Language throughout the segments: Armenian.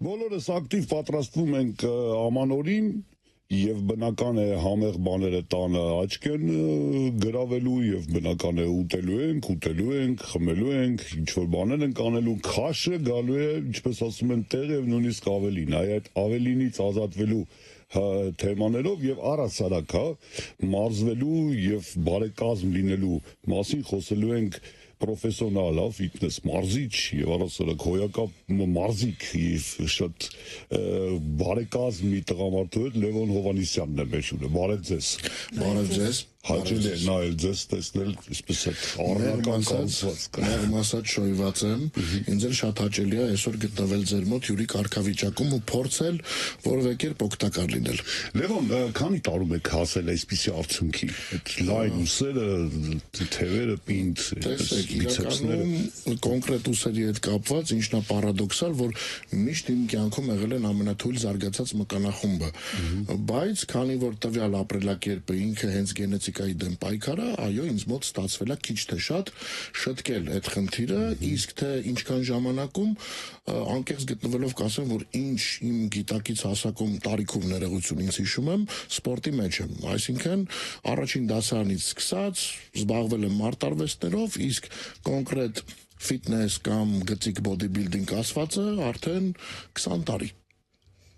Բոլորս ակտիվ պատրաստվում ենք ամանորին եւ բնական է համեղ բաները տանը աչք են գրավելու եւ բնական է ուտելու ենք, խմելու ենք, ինչ որ բաներ ենք անելու, քաշը գալու է, ինչպես ասում են, տեղ եւ նույնիսկ ավելին, այդ ավելինից ազատվելու թեմաներով եւ առասարակ, մարզվելու եւ բարեկազմ լինելու մասին խոսելու ենք պրոֆեսիոնալ, ֆիթնես մարզիչ եւ առասարակ հոյակապ մարզիկ եւ շատ բարեկազմ մի տղամարդու հետ Լևոն Հովանեսյանն է մեր շուրը։ Բարև ձեզ։ Բարև ձեզ։ Հաճելի է նայել ձեզ, տեսնել այսպես այդ առնական կառուցվածքը։ Ներում ասած շոյված եմ, ինձ էլ շատ հաճելի է այսօր գտնվել ձեր մոտ հյուրի կարգավիճակում ու փորձել որևէ կերպ օգտակար լինել։ Լևոն, քանի տարում եք հասել այսպիսի արդյունքի։ Այդ լայն ուսերը, թևերը, պինդ, իրականում կոնկրետ ուսերի հետ կապված ինչն է պարադոքսալ, որ միշտ իմ կյանքում եղել են ամենաթույլ զարգացած մկանախումբը, բայց քանի որ տվյալ ապրելակերպը ինքը հենց գենետիկայի դեմ պայքար է, այո, ինձ մոտ ստացվել է քիչ թե շատ շտկել այդ խնդիրը, իսկ թե ինչքան ժամանակում անկեղծ գտնվելով կասեմ, որ ինչ իմ գիտակից հասակում տարիքում ներողություն ինձ հիշում եմ, սպորտի մեջ եմ, այսինքն առաջին դասարանից սկսած զբաղվել եմ մարտարվեստներով, իսկ կոնկրետ ֆիթնես կամ գծիկ բոդիբիլդինգ ասվածը արդեն 20 տարի։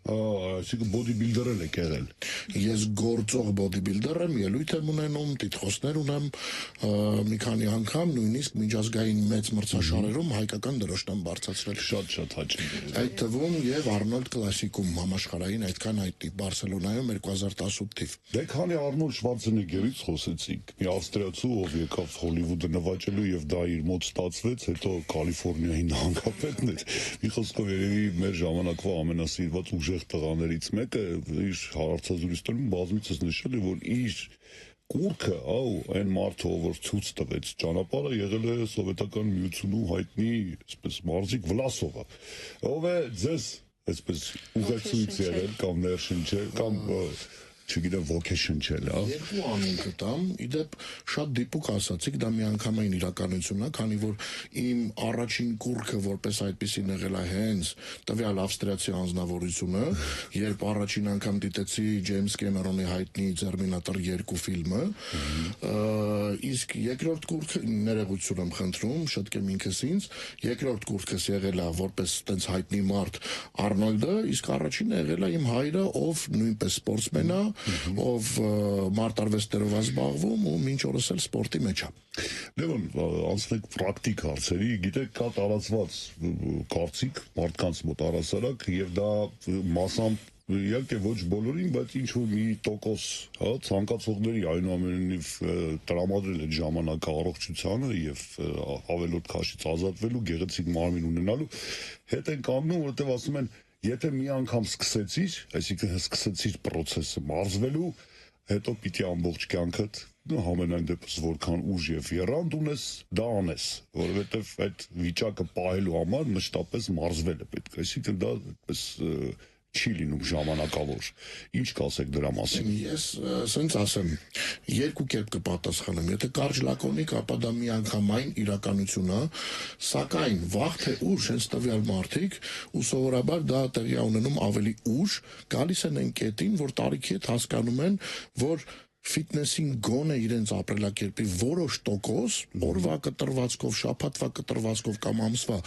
Այսինքն բոդիբիլդեր եք եղել։ Ես գործող բոդիբիլդեր եմ, ելույթ եմ ունենում, տիտղոսներ ունեմ, մի քանի անգամ նույնիսկ միջազգային մեծ մրցաշարերում հայկական դրոշն եմ բարձրացրել։ Շատ հաճելի։ Այդ թվում եւ Արնոլդ Կլասիկում համաշխարհային այդքան հայտնի Բարսելոնայում 2018 թիվ։ Դե քանի Արնոլդ Շվարցենեգերից խոսեցինք, մի ավստրիացու, ով եկավ Հոլիվուդը նվաճելու եւ դա իր մոտ ստացվեց, հետո Կալիֆոռնիայի նահանգապետն էր։ Մի խոսքով երևի մեր ժամանակվա ամենասիրված ուժեղ տղաներից մեկը իր հարցազրույցներում բազմիցս նշել է, որ իր կուրքը, այն մարդը, որ ցույց տվեց ճանապարհը, եղել է սովետական միությունում հայտնի, այսպես մարզիկ Վլասովը, ով է ձեզ այսպես ուղեկցույց եղել կամ ներշնչել կամ չգիտեմ ոգեշնչել, Երկու անուն կտամ, իդեպ շատ դիպուկ ասացիք, դա միանգամայն իրականություն է, քանի որ իմ առաջին կուրքը որպես այդպեսին եղել է հենց տվյալ ավստրիացի անձնավորությունը, երբ առաջին անգամ դիտեցի Ջեյմս Կեմերոնի հայտնի Տերմինատոր 2 ֆիլմը, իսկ երկրորդ կուրքը ներողություն եմ խնդրում, շտկեմ ինքս ինձ, երկրորդ կուրքս եղել է որպես տենց հայտնի մարդ Արնոլդը, իսկ առաջինը եղել է իմ հայրը, ով նույնպես սպորտսմեն է, ով մարտարվեստերով է զբաղվում ու մինչ օրս էլ սպորտի մեջ է։ Լևոն, անցնենք պրակտիկ հարցերի, գիտեք, կա տարածված կարծիք մարդկանց մոտ առասարակ եւ դա մասամբ իհարկե ոչ բոլորին, բայց ինչ որ մի տոկոս, ցանկացողների այնուամենայնիվ տրամադրել այդ ժամանակը առողջությանը եւ ավելորդ քաշից ազատվելու, գեղեցիկ մարմին ունենալու հետ են կանգնում, որովհետեւ ասում են, եթե մի անգամ սկսեցիր, այսինքն սկսեցիր process-ը մարզվելու, հետո պիտի ամբողջ կյանքդ համենայն դեպս որքան ուժ եւ եռանդ ունես, դա անես, որովհետեւ այդ վիճակը պահելու համար մշտապես մարզվել է պետք, այսինքն դա այդպես չի լինում ժամանակավոր։ Ինչ կասեք դրա մասին։ Ես ասենց ասեմ, երկու կերպ կպատասխանեմ, եթե կարճ լակոնիկ, ապա դա միանգամայն իրականություն է, սակայն վաղ թե ուշ հենց տվյալ մարդիկ ու սովորաբար դա տեղի ունենում ավելի ուշ, գալիս են այն կետին, որ տարիքի հետ հասկանում են, որ ֆիթնեսին գոնե իրենց ապրելակերպի որոշ տոկոս, օրվա կտրվածքով, շաբաթվա կտրվածքով կամ ամսվա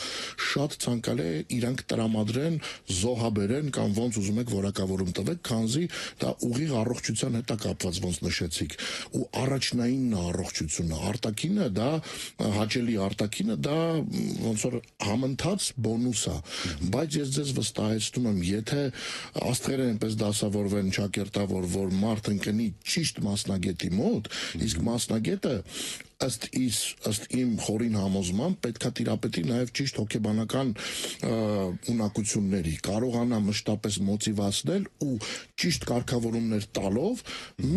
շատ ցանկալի է իրանք տրամադրեն, զոհաբերեն կամ ոնց ուզում եք որակավորում տվեք, քանզի դա ուղիղ առողջության հետ է կապված, ոնց նշեցիք, ու առաջնայինն է առողջությունը, արտաքինը դա հաճելի արտաքինը դա ոնց որ համընթաց բոնուս է, բայց ես ձեզ վստահեցնում եմ, եթե աստղերը այնպես դասավորվեն ճակերտավոր, որ մարդը ընկնի ճիշտ մասնագետի մոտ, իսկ մասնագետը ըստ իմ խորին համոզման պետքա տիրապետի նաև ճիշտ հոգեբանական ունակությունների, կարողանա մշտապես մոտիվացնել ու ճիշտ կարգավորումներ տալով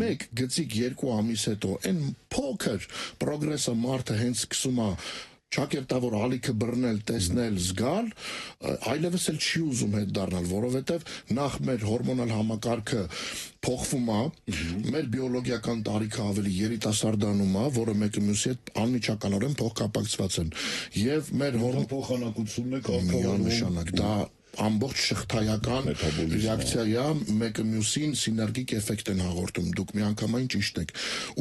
մեկ գծիկ 2 ամիս հետո այն փոքր պրոգրեսը մարդը հենց սկսում է ճակերտավոր ալիքը բռնել, տեսնել, զգալ, այլևս էլ չի ուզում հետ դառնալ, որովհետև նախ մեր հորմոնալ համակարգը փոխվում է, մեր բիոլոգիական տարիքը ավելի երիտասարդանում է, որը մեկը մյուսի հետ անմիջականորեն փոխկապակցված են, եւ մեր հորմոն փոխանակությունն է կարգավորվում, դա ամբողջ շղթայական ռեակցիա է, մեկը մյուսին սիներգիկ էֆեկտ են հաղորդում, դուք միանգամայն ճիշտ եք։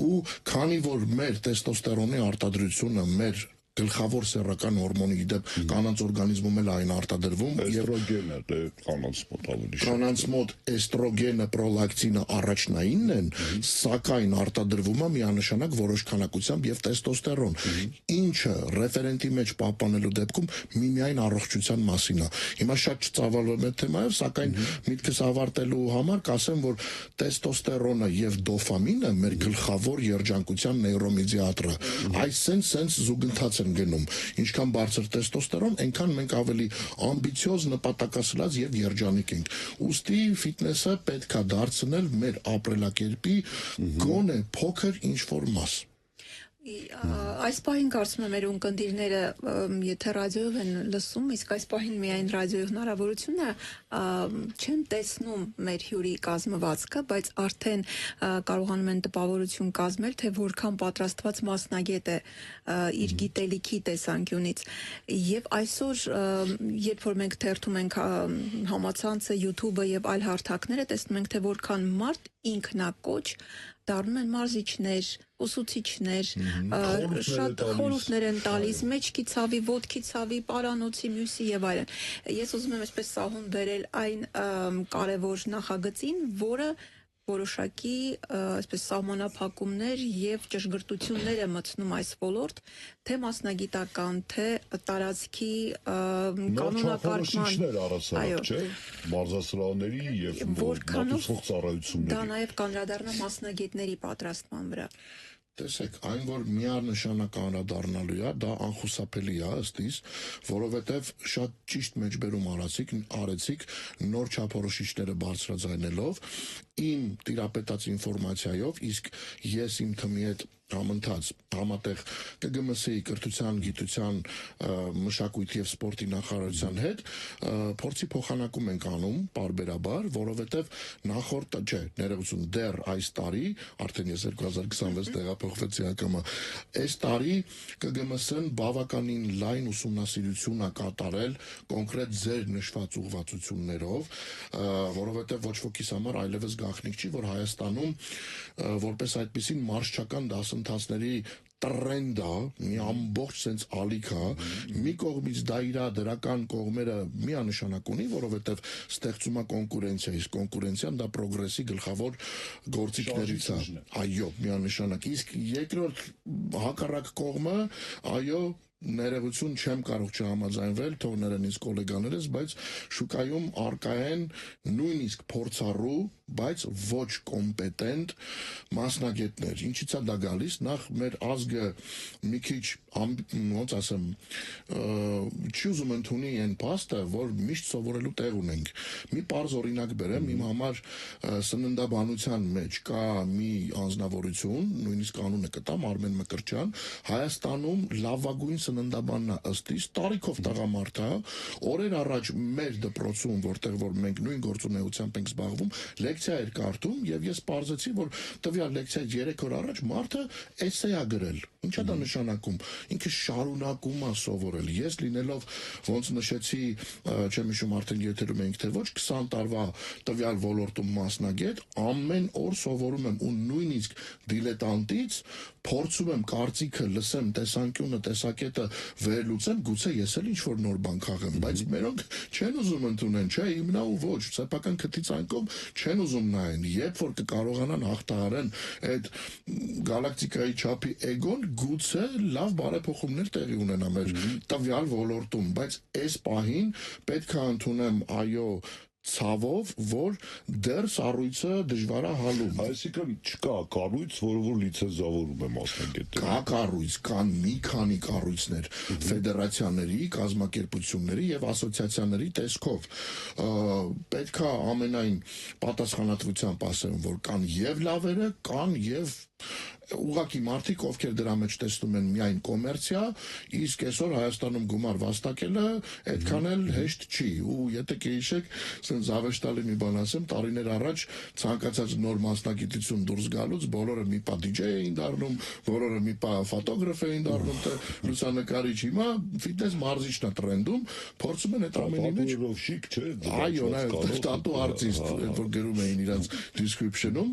Ու քանի որ մեր տեստոստերոնի արտադրությունը, մեր գլխավոր սեռական հորմոնի իդեպ կանանց օրգանիզմում էլ այն արտադրվում էստրոգենը դե կանանց մոտ ավելի շատ կանանց մոտ էստրոգենը, պրոլակտինը առաջնայինն են, սակայն արտադրվում է միանշանակ որոշ քանակությամբ եւ տեստոստերոն, ինչը ռեֆերենտի մեջ պահպանելու դեպքում միմիայն առողջության մասին է։ Հիմա շատ չծավալվում է թեմայով, սակայն միտքս ավարտելու համար կասեմ, որ տեստոստերոնը եւ դոֆամինը մեր գլխավոր երջանկության նեյրոմեդիատորը, այսինքն զուգընթաց են գնում, ինչքան բարձր տեստոստերոն, այնքան մենք ավելի ամբիցիոզ, նպատակասլաց եւ երջանիկ ենք։ Ուստի ֆիթնեսը պետք է դարձնել մեր ապրելակերպի գոնե փոքր ինչ-որ մաս։ Այս պահին կարծում եմ մեր ունկնդիրները եթե ռադիոյով են լսում, իսկ այս պահին միայն ռադիոյի հնարավորությունը չեն տեսնում մեր հյուրի կազմվածքը, բայց արդեն կարողանում են տպավորություն կազմել, թե որքան պատրաստված մասնագետ է իր գիտելիքի տեսանկյունից։ Եվ այսօր, երբ որ մենք թերթում ենք համացանցը, YouTube-ը եւ այլ հարթակները, տեսնում ենք, թե որքան մարդ ինքնակոչ դառնում են մարզիչներ, ուսուցիչներ, շատ խորհուրդներ են տալիս, մեջքի ցավի, ոտքի ցավի, պարանոցի, մյուսի եւ այլն։ Ես ուզում եմ այսպես սահուն բերել այն կարևոր նախագծին, որը որոշակի այսպես սահմանափակումներ եւ ճշգրտություններ է մտցնում այս ոլորտ, թե մասնագիտական, թե տարածքի կանոնակարգման, առասարակ չէ, մարզասրահների եւ մատուցող ծառայությունների։ Դա նաեւ կանդրադառնա մասնագետների պատրաստման վրա։ Տեսեք, այն որ միանշանակ անդրադառնալու է, դա անխուսափելի է ըստիս, որովհետև շատ ճիշտ մեջբերում արեցիք նոր չափորոշիչները բարձրաձայնելով, իմ տիրապետած ինֆորմացիայով, իսկ ես իմ թմի հետ համընթաց համատեղ ԿԳՄՍ-ի կրթության, գիտության, մշակույթի եւ սպորտի նախարարության հետ փորձի փոխանակում ենք անում պարբերաբար, որովհետեւ նախորդ չէ, ներողություն, դեռ այս տարի, արդեն ես 2026 տեղափոխվեցի ակամա, այս տարի ԿԳՄՍ-ն բավականին լայն ուսումնասիրություն է կատարել կոնկրետ ձեր նշված ուղղվածություններով, որովհետեւ ոչ ոքիս համար այլևս գաղտնիք չի, որ Հայաստանում որպես այդպիսին մարզչական դասընթացների տրենդ է, մի ամբողջ sense ալիք է, մի կողմից դա իր դրական կողմերը միանշանակ ունի, որովհետև ստեղծում է կոնկուրենցիա, իսկ կոնկուրենցիան դա պրոգրեսի գլխավոր գործիքներից է։ Այո, միանշանակ։ Իսկ երկրորդ հակառակ կողմը, այո, ներողություն չեմ կարող չհամաձայնվել, թող ներեն ինձ գոլեգաներս, բայց շուկայում արկա են նույնիսկ փորձառու, բայց ոչ կոմպետենտ մասնագետներ։ Ինչից է դա գալիս, նախ մեր ազգը մի քիչ ոնց ասեմ, չի ուզում ընդունի այն փաստը, որ միշտ սովորելու տեղ ունենք։ Մի պարզ օրինակ բերեմ, իմ համար սննդաբանության մեջ կա մի անձնավորություն, նույնիսկ անունը կտամ, Արմեն Մկրտչյան, Հայաստանում լավագույն սննդաբանն է ըստիս, տարիքով տղամարդ է, օրեր առաջ մեր դպրոցում, որտեղ որ մենք նույն գործունեությամբ ենք զբաղվում, լեկցիա էր կարդում եւ ես պարզեցի, որ տվյալ լեկցիայից 3 օր առաջ մարդը էսե է գրել։ Ինչա դա նշանակում։ Ինքը շարունակում է սովորել։ Ես լինելով ոնց նշեցի, չեմ հիշում արդեն եթերում ենք թե ոչ, 20 տարվա տվյալ ոլորտում մասնագետ, ամեն օր սովորում եմ ու նույնիսկ դիլետանտից փորձում եմ կարծիքը լսեմ, տեսանկյունը, տեսակետը վերլուծեմ, գուցե ես էլ ինչ-որ նոր բան քաղեմ, բայց մերոնք չեն ուզում ընդունեն, չէ, հիմնա ու ոչ, սեփական քթից այն կողմ չեն ուզում նայեն, երբ որ կկարողանան հաղթահարեն այդ գալակտիկայի չափի էգոն, գուցե լավ բարեփոխումներ տեղի ունենա մեր տվյալ ոլորտում, բայց այս պահին պետք է ընդունեմ, այո, ցավով, որ դեռ սառույցը դժվար է հալում։ Այսինքն չկա կառույց, որը որ լիցենզավորում է մասնագետները։ Կա կառույց, կան մի քանի կառույցներ, ֆեդերացիաների, կազմակերպությունների եւ ասոցիացիաների տեսքով։ Պետք է ամենայն պատասխանատվությամբ ասեմ, որ կան եւ լավերը, կան եւ ուղղակի մարդիկ, ովքեր դրա մեջ տեսնում են միայն կոմերցիա, իսկ այսօր Հայաստանում գումար վաստակելը այդքան էլ հեշտ չի։ Ու եթե կհիշեք, ասենց զավեշտալի մի բան ասեմ, տարիներ առաջ ցանկացած նոր մասնագիտություն դուրս գալուց բոլորը մի պա DJ էին դառնում, բոլորը մի պա ֆոտոգրաֆ էին դառնում, թե լուսանկարիչ, հիմա ֆիթնես մարզիչն է տրենդում, փորձում են այդ ամենի մեջ շիկ չէ։ Այո, տատու արտիստ, որ գրում էին իրանց description-ում,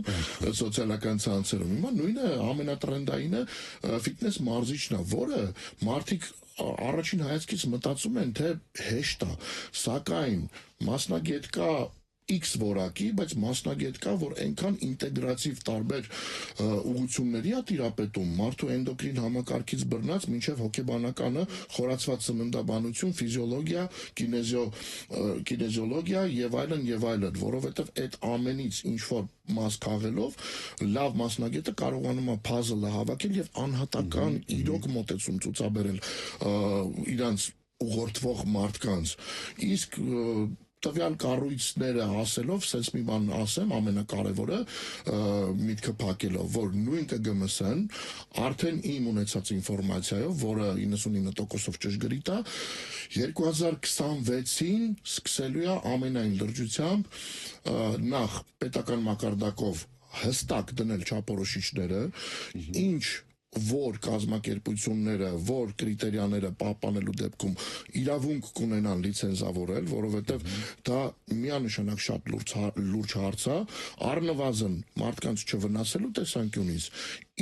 սոցիալական ցանցերում։ Հիմա նույնը ամենատրենդայինը ֆիթնես մարզիչն է, որը մարդիկ առաջին հայացքից մտածում են, թե հեշտ է, սակայն մասնագետ կա X որակի, բայց մասնագետ կա, որ այնքան ինտեգրատիվ տարբեր ուղղությունների է տիրապետում, մարդու էնդոկրին համակարգից բռնած մինչև հոգեբանականը, խորացված սննդաբանություն, ֆիզիոլոգիա, կինեզիոլոգիա եւ այլն, որովհետեւ այդ ամենից ինչ որ մաս քաղելով լավ մասնագետը կարողանում է puzzle-ը հավաքել եւ անհատական իրոք մոտեցում ցուցաբերել իրանց ուղղորդվող մարդկանց։ Իսկ տվյալ կառույցները ասելով, sense մի բան ասեմ, ամենակարևորը միտքը փակելով, որ նույն ԿԳՄՍ-ն արդեն իմ ունեցած ինֆորմացիայով, որը 99%-ով ճշգրիտ է, 2026-ին սկսելու է ամենայն լրջությամբ նախ պետական մակարդակով հստակ դնել չափորոշիչները, ինչ որ կազմակերպությունները, որ կրիտերիաները պահպանելու դեպքում իրավունք կունենան լիցենզավորել, որովհետև դա միանշանակ շատ լուրջ հարց է, առնվազն մարդկանց չվնասելու տեսանկյունից,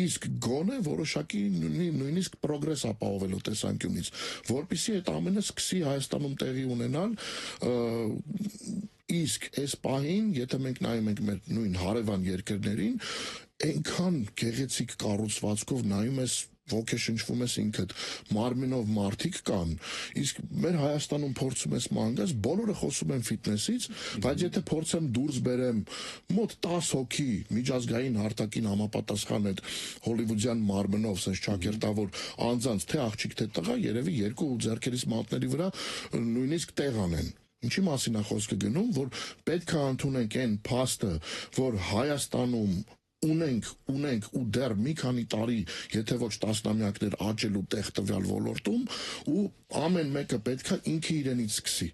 իսկ գոնե որոշակի նույնիսկ պրոգրես ապահովելու տեսանկյունից, որպեսզի այդ ամենը սկսի Հայաստանում տեղի ունենալ, իսկ այս պահին, եթե մենք նայում ենք մեր նույն հարևան երկրներին, այնքան գեղեցիկ կառուցվածքով նայում ես ոգեշնչվում ես ինքդ, մարմինով մարդիկ կան, իսկ մեր Հայաստանում փորձում ես մանգաս, բոլորը խոսում են ֆիթնեսից, բայց եթե փորձեմ դուրս բերեմ մոտ 10 հոգի միջազգային արտաքին համապատասխան այդ հոլիվուդյան մարմնով, ասես ճակերտավոր անձանց, թե աղջիկ թե տղա, երևի երկու ձեռքերից մատների վրա նույնիսկ տեղ անեն։ Ինչի մասին է խոսքը գնում, որ պետք է ընդունենք այն փաստը, որ Հայաստանում ունենք ու դեռ մի քանի տարի, եթե ոչ տասնամյակներ աճելու տեղ տվյալ ոլորտում ու ամեն մեկը պետքա ինքը իրենից սկսի։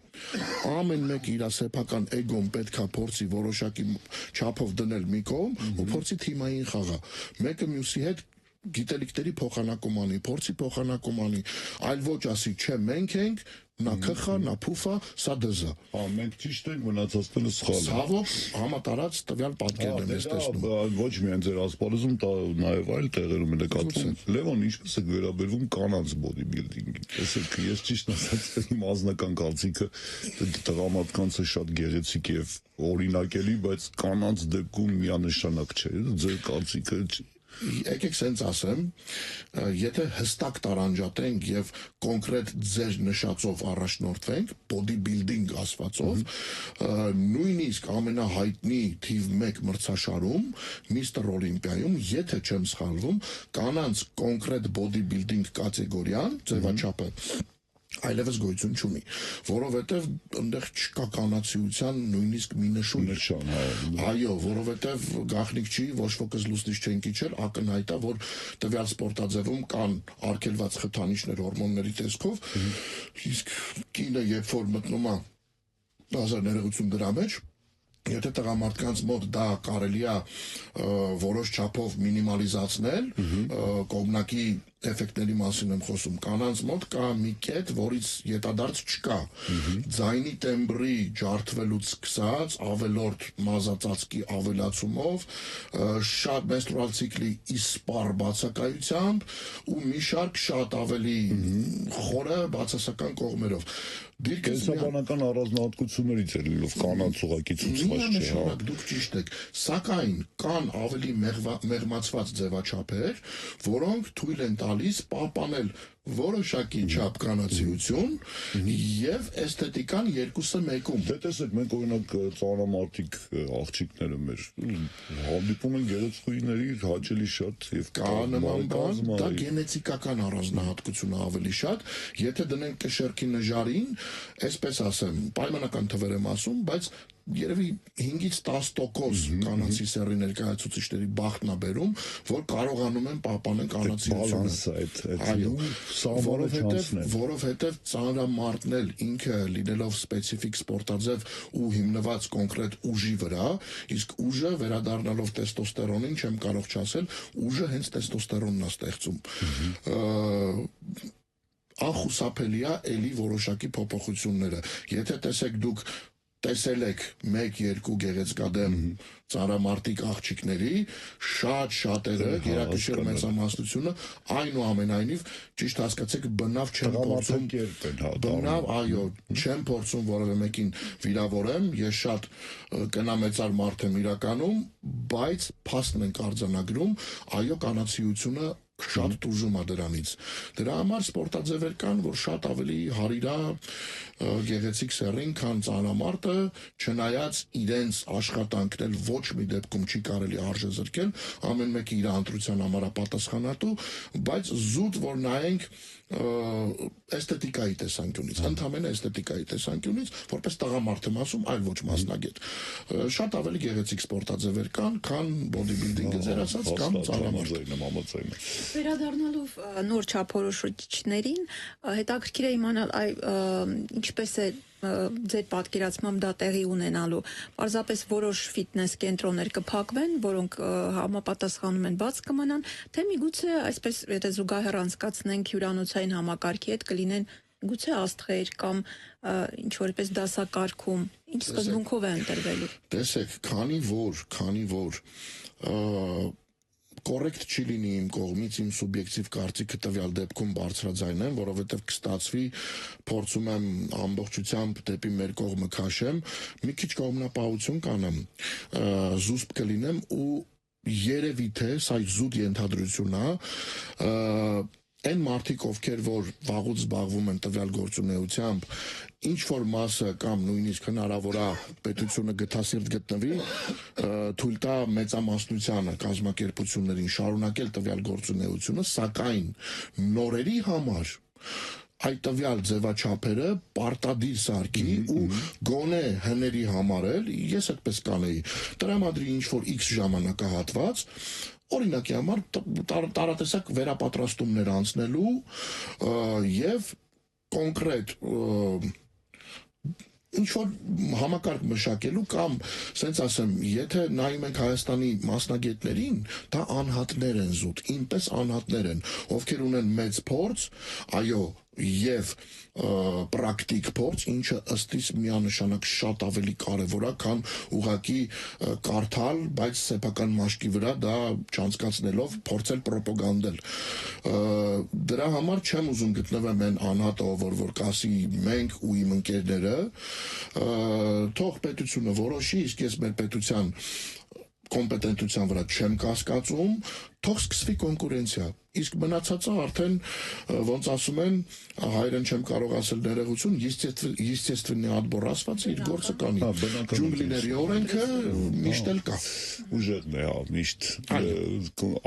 Ամեն մեկը իր սեփական էգոն պետքա փորձի որոշակի չափով դնել մի կողմ ու փորձի թիմային խաղա։ Մեկը մյուսի հետ գիտելիքների փոխանակում անի, փորձի փոխանակում անի, այլ ոչ ասի, չէ, մենք ենք, նա քխա, նա փուֆա, սա դզա։ Մենք ճիշտ ենք, մնացածները սխալ են։ Ցավոք, համատարած տվյալ պատկերն եմ ես տեսնում։ Ոչ միայն ձեր ասպարեզում, նաև այլ տեղերում է նկատվում։ Լևոն, ինչպես է վերաբերվում կանանց բոդիբիլդինգին։ Տեսեք, ես ճիշտ ասած իմ անձնական կարծիքը տղամարդկանց է շատ գեղեցիկ եւ օրինակելի, բայց կանանց դեպքում միանշանակ չէ։ Ձեր կարծիքը Եկեք սենց ասեմ, եթե հստակ տարանջատենք եւ կոնկրետ ձեր նշածով առաջնորդվենք, bodybuilding ասվածով, նույնիսկ ամենահայտնի թիվ 1 մրցաշարում, Mr. Olympia-ում, եթե չեմ սխալվում, կանանց կոնկրետ bodybuilding կատեգորիան, ձևաչափը այլևս գոյություն չունի, որովհետև այնտեղ չկա կանացիության նույնիսկ մի նշան, այո, որովհետև գաղտնիք չի, ոչ ոքս լուսնից չեն կիչել, ակնհայտ է, որ տվյալ սպորտաձևում կան արգելված խթանիչներ հորմոնների տեսքով, իսկ կինը երբ որ մտնում է բազար ներողություն դրա մեջ, եթե տղամարդկանց մոտ դա կարելի է որոշ չափով մինիմալիզացնել, կողմնակի էֆեկտների մասին եմ խոսում, կանանց մոտ կա մի կետ, որից ետադարձ չկա, ձայնի տեմբրի ջարդվելուց սկսած, ավելորդ մազածածկի ավելացումով, շատ մենստրուալ ցիկլի իսպառ բացակայությամբ ու մի շարք շատ ավելի խորը բացասական կողմերով։ Կենսաբանական առանձնահատկություններից է լինելով կանանց ուղղակի ցուցված չէ։ Միանշանակ դուք ճիշտ եք, սակայն կան ավելի մեղմացված ձևաչափեր, որոնք թույլ են տալիս պահպանել որոշակի չափ կանացիություն եւ էսթետիկան երկուսը մեկում։ Դե տեսեք, մենք օրինակ ծանրամարտիկ աղջիկները մեր հանդիպում են գեղեցկուհիների հաճելի շատ եւ կա նման բան, դա գենետիկական առանձնահատկություն ավելի շատ, եթե դնենք կշերքի նժարին, այսպես ասեմ, պայմանական թվեր եմ ասում, բայց երևի 5-ից 10% կանացի սեռի ներկայացուցիչների բախտն է բերում, որ կարողանում են պահպանել կանացիությունը։ Որովհետև ծանրամարտն էլ ինքը լինելով սպეციფიկ սպորտաձև ու հիմնված կոնկրետ ուժի վրա, իսկ ուժը վերադառնալով տեստոստերոնին, չեմ կարող չասել, ուժը հենց տեստոստերոնն է ստեղծում։ Անխուսափելի է էլի որոշակի փոփոխությունները։ Եթե տեսեք դուք տեսել եք 1-2 գեղեցկադեմ ծանրամարտիկ աղջիկների, շատերը գերակշիռ մեծամասնությունը այնուամենայնիվ ճիշտ հասկացեք բնավ չեն փորձում բնավ այո չեն փորձում որևէ մեկին վիրավորեմ, ես շատ կնամեծար մարդ եմ իրականում, բայց փաստն ենք արձանագրում, այո կանացիությունը շատ տուժում է դրանից։ Դրա համար սպորտաձևեր կան, որ շատ ավելի հարիրա գեղեցիկ սեռին, քան ծանրամարտը, չնայած իրենց աշխատանքն էլ ոչ մի դեպքում չի կարելի արժե զրկել, ամեն մեկը իր ընտրության համար է պատասխանատու, բայց զուտ որ նայենք էսթետիկայի տեսանկյունից, ընդհանրապես էսթետիկայի տեսանկյունից, որպես տղամարդ եմ ասում, այլ ոչ մասնագետ։ Շատ ավելի գեղեցիկ սպորտաձևեր կան, քան բոդիբիլդինգը ձեր ասած կամ ծանրամարտը։ Վերադառնալով նոր չափորոշիչներին, հետաքրքիր է իմանալ ինչպես է ձեր պատկերացմամբ դա տեղի ունենալու։ Պարզապես որոշ ֆիթնես կենտրոններ կփակվեն, որոնք համապատասխանում են բաց կմնան, թե միգուցե այսպես եթե զուգահեռ անցկացնենք հյուրանոցային համակարգի հետ կլինեն գուցե աստղեր կամ ինչ որպես դասակարգում, ինչ սկզբունքով է ընտրվելու։ Տեսեք, քանի որ կորեկտ չի լինի իմ կողմից իմ սուբյեկտիվ կարծիքը տվյալ դեպքում բարձրաձայնեմ, որովհետև կստացվի փորձում եմ ամբողջությամբ դեպի մեր կողմը քաշեմ, մի քիչ կողմնապահություն կանեմ, զուսպ կլինեմ ու երևի թե սա զուտ ենթադրություն է, այն մարդիկ, ովքեր որ վաղուց զբաղվում են տվյալ գործունեությամբ, ինչ որ մասը կամ նույնիսկ հնարավոր է պետությունը գթասիրտ գտնվի, թույլ տա մեծամասնությանը կազմակերպություններին շարունակել տվյալ գործունեությունը, սակայն նորերի համար այդ տվյալ ձևաչափերը պարտադիր սարքի ու գոնե հների համար էլ ես այդպես կանեի տրամադրի ինչ որ X ժամանակահատված օրինակի համար տարատեսակ վերապատրաստումներ անցնելու եւ կոնկրետ ինչ որ համակարգ մշակելու կամ սենց ասեմ, եթե նայում ենք Հայաստանի մասնագետներին, դա անհատներ են զուտ, ինպես անհատներ են, ովքեր ունեն մեծ փորձ, այո, եւ պրակտիկ փորձ, ինչը ըստիս միանշանակ շատ ավելի կարևոր է, քան ուղղակի կարդալ, բայց սեփական մաշկի վրա դա չանցկացնելով փորձել պրոպագանդել։ Դրա համար չեմ ուզում գտնվեմ այն անհատը, որ կասի մենք ու իմ ընկերները, թող պետությունը որոշի, իսկ ես մեր պետության կոմպետենտության վրա չեմ կասկածում, թող սկսվի կոնկուրենցիա, իսկ մնացածը արդեն ոնց ասում են, հայերեն չեմ կարող ասել ներողություն, естественный отбор ասված իր գործը կանի, ջունգլիների օրենքը միշտ էլ կա։ Ուժերն է, միշտ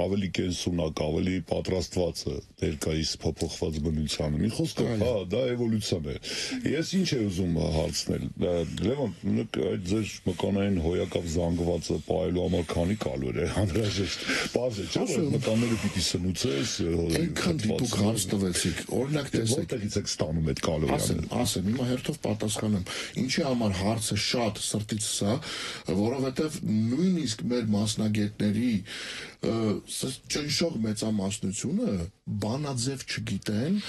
ավելի կենսունակ, ավելի պատրաստված է ներկայիս փոփոխված բնությանը։ Մի խոսքով, դա էվոլյուցիան է։ Ես ինչ եմ ուզում հարցնել, Լևոն, այդ ձեր մկանային հոյակապ զանգվածը պահելու համար քանի կալոր է անհրաժեշտ։ Պարզ է, չէ՞, որ մկանները պիտի սնուցես, այնքան դիպուկ հարց տվեցիք, օրինակ տեսեք, որտեղից եք ստանում այդ կալորիաները։ Ասեմ, հիմա հերթով պատասխանեմ, ինչի համար հարցը շատ սրտից սա, որովհետև նույնիսկ մեր մասնագետների ճնշող մեծամասնությունը բանաձև չգիտեն